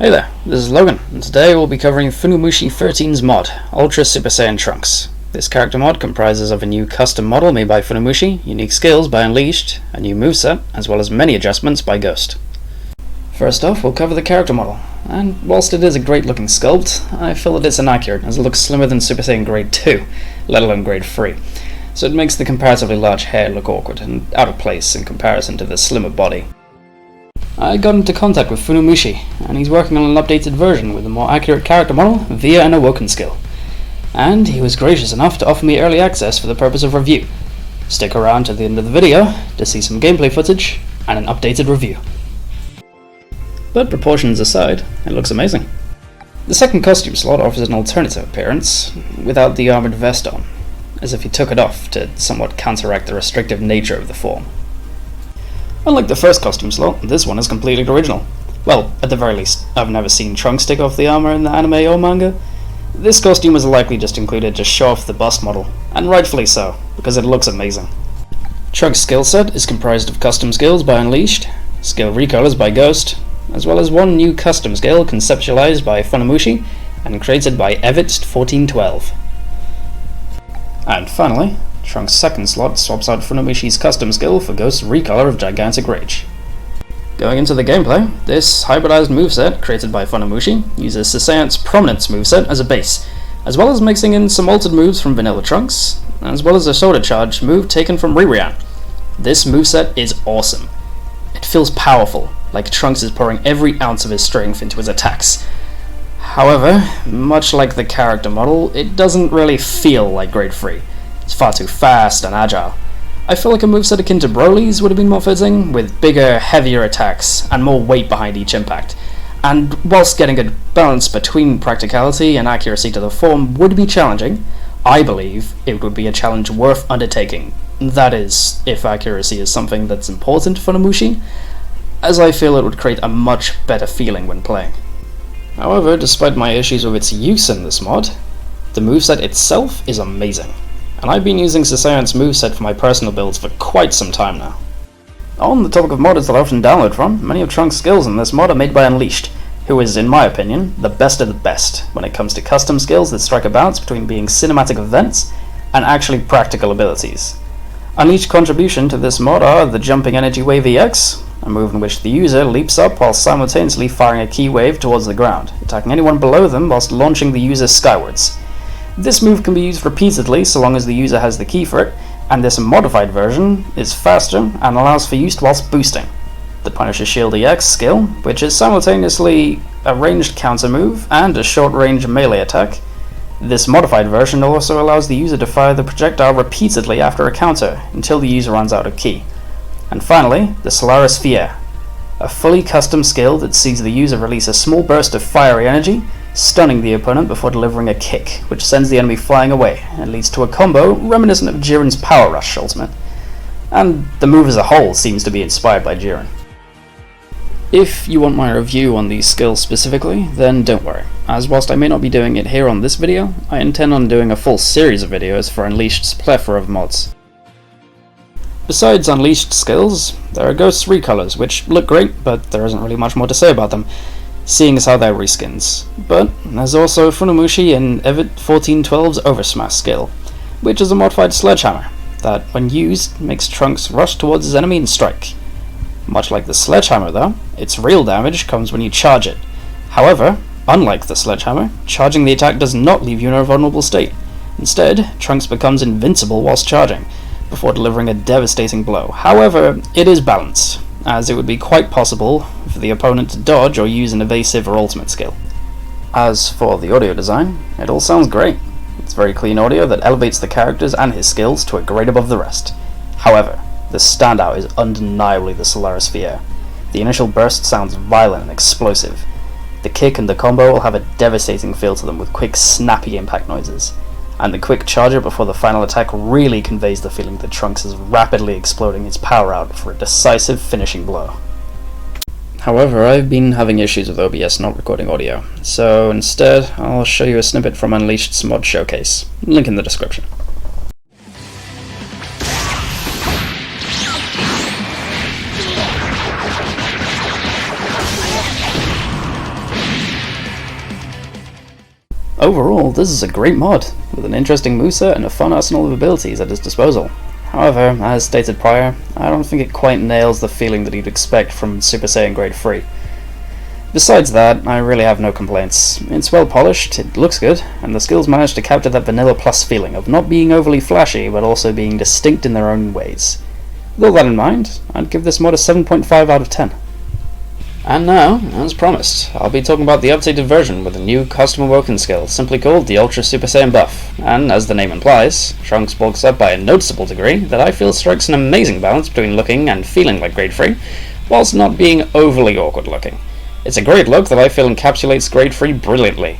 Hey there, this is Logan, and today we'll be covering Funumushi 13's mod, Ultra Super Saiyan Trunks. This character mod comprises of a new custom model made by Funumushi, unique skills by Unleashed, a new moveset, as well as many adjustments by Ghost. First off, we'll cover the character model, and whilst it is a great looking sculpt, I feel that it's inaccurate as it looks slimmer than Super Saiyan Grade 2, let alone Grade 3, so it makes the comparatively large hair look awkward and out of place in comparison to the slimmer body. I got into contact with Funumushi, and he's working on an updated version with a more accurate character model via an Awoken skill. And he was gracious enough to offer me early access for the purpose of review. Stick around to the end of the video to see some gameplay footage and an updated review. But proportions aside, it looks amazing. The second costume slot offers an alternative appearance without the armoured vest on, as if he took it off to somewhat counteract the restrictive nature of the form. Unlike the first costume slot, this one is completely original. Well, at the very least, I've never seen Trunks take off the armor in the anime or manga. This costume was likely just included to show off the bust model, and rightfully so, because it looks amazing. Trunks' skill set is comprised of custom skills by Unleashed, skill recolors by Ghost, as well as one new custom skill conceptualized by Funumushi and created by XV2. And finally, Trunks' second slot swaps out Funumushi's custom skill for Ghost's recolor of Gigantic Rage. Going into the gameplay, this hybridized moveset created by Funumushi uses Saiyan's Prominence moveset as a base, as well as mixing in some altered moves from Vanilla Trunks, as well as a Soda Charge move taken from Ririan. This moveset is awesome. It feels powerful, like Trunks is pouring every ounce of his strength into his attacks. However, much like the character model, it doesn't really feel like Grade 3. It's far too fast and agile. I feel like a moveset akin to Broly's would have been more fitting, with bigger, heavier attacks and more weight behind each impact. And whilst getting a balance between practicality and accuracy to the form would be challenging, I believe it would be a challenge worth undertaking. That is, if accuracy is something that's important for Funumushi, as I feel it would create a much better feeling when playing. However, despite my issues with its use in this mod, the moveset itself is amazing. And I've been using Saiyan's moveset for my personal builds for quite some time now. On the topic of modders that I often download from, many of Trunks' skills in this mod are made by Unleashed, who is, in my opinion, the best of the best when it comes to custom skills that strike a balance between being cinematic events and actually practical abilities. Unleashed contribution to this mod are the Jumping Energy Wave EX, a move in which the user leaps up while simultaneously firing a key wave towards the ground, attacking anyone below them whilst launching the user skywards. This move can be used repeatedly so long as the user has the key for it, and this modified version is faster and allows for use whilst boosting. The Punisher Shield EX skill, which is simultaneously a ranged counter move and a short-range melee attack. This modified version also allows the user to fire the projectile repeatedly after a counter until the user runs out of ki. And finally, the Solaris Sphere, a fully custom skill that sees the user release a small burst of fiery energy, stunning the opponent before delivering a kick, which sends the enemy flying away and leads to a combo reminiscent of Jiren's Power Rush ultimate. And the move as a whole seems to be inspired by Jiren. If you want my review on these skills specifically, then don't worry, as whilst I may not be doing it here on this video, I intend on doing a full series of videos for Unleashed's plethora of mods. Besides Unleashed skills, there are Ghost's recolors, which look great, but there isn't really much more to say about them, seeing as how they're reskins. But there's also Funumushi and XV2's Oversmash skill, which is a modified sledgehammer that, when used, makes Trunks rush towards his enemy and strike. Much like the sledgehammer though, its real damage comes when you charge it. However, unlike the sledgehammer, charging the attack does not leave you in a vulnerable state. Instead, Trunks becomes invincible whilst charging, before delivering a devastating blow. However, it is balanced, as it would be quite possible for the opponent to dodge or use an evasive or ultimate skill. As for the audio design, it all sounds great. It's very clean audio that elevates the characters and his skills to a grade above the rest. However, the standout is undeniably the Solaris Sphere. The initial burst sounds violent and explosive. The kick and the combo will have a devastating feel to them with quick, snappy impact noises. And the quick charger before the final attack really conveys the feeling that Trunks is rapidly exploding his power out for a decisive finishing blow. However, I've been having issues with OBS not recording audio, so instead I'll show you a snippet from Unleashed's mod showcase, link in the description. Overall, this is a great mod, with an interesting moveset and a fun arsenal of abilities at its disposal. However, as stated prior, I don't think it quite nails the feeling that you'd expect from Super Saiyan Grade 3. Besides that, I really have no complaints. It's well polished, it looks good, and the skills manage to capture that vanilla plus feeling of not being overly flashy, but also being distinct in their own ways. With all that in mind, I'd give this mod a 7.5 out of 10. And now, as promised, I'll be talking about the updated version with a new custom awoken skill, simply called the Ultra Super Saiyan buff, and as the name implies, Trunks bulks up by a noticeable degree that I feel strikes an amazing balance between looking and feeling like Grade 3, whilst not being overly awkward looking. It's a great look that I feel encapsulates Grade 3 brilliantly,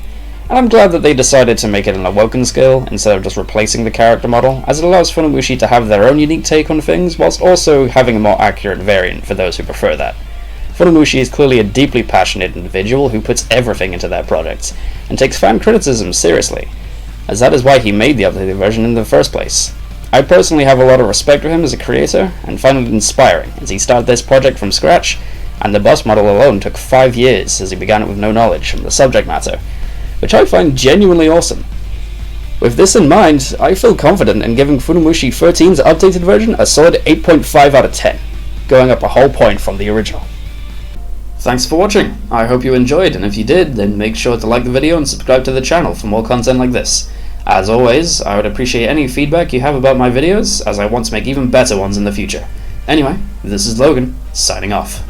and I'm glad that they decided to make it an awoken skill instead of just replacing the character model, as it allows Funamushi to have their own unique take on things, whilst also having a more accurate variant for those who prefer that. Funamushi is clearly a deeply passionate individual who puts everything into their projects, and takes fan criticism seriously, as that is why he made the updated version in the first place. I personally have a lot of respect for him as a creator, and find it inspiring, as he started this project from scratch, and the bus model alone took 5 years, as he began it with no knowledge from the subject matter, which I find genuinely awesome. With this in mind, I feel confident in giving Funamushi 13's updated version a solid 8.5 out of 10, going up a whole point from the original. Thanks for watching. I hope you enjoyed, and if you did, then make sure to like the video and subscribe to the channel for more content like this. As always, I would appreciate any feedback you have about my videos, as I want to make even better ones in the future. Anyway, this is Logan, signing off.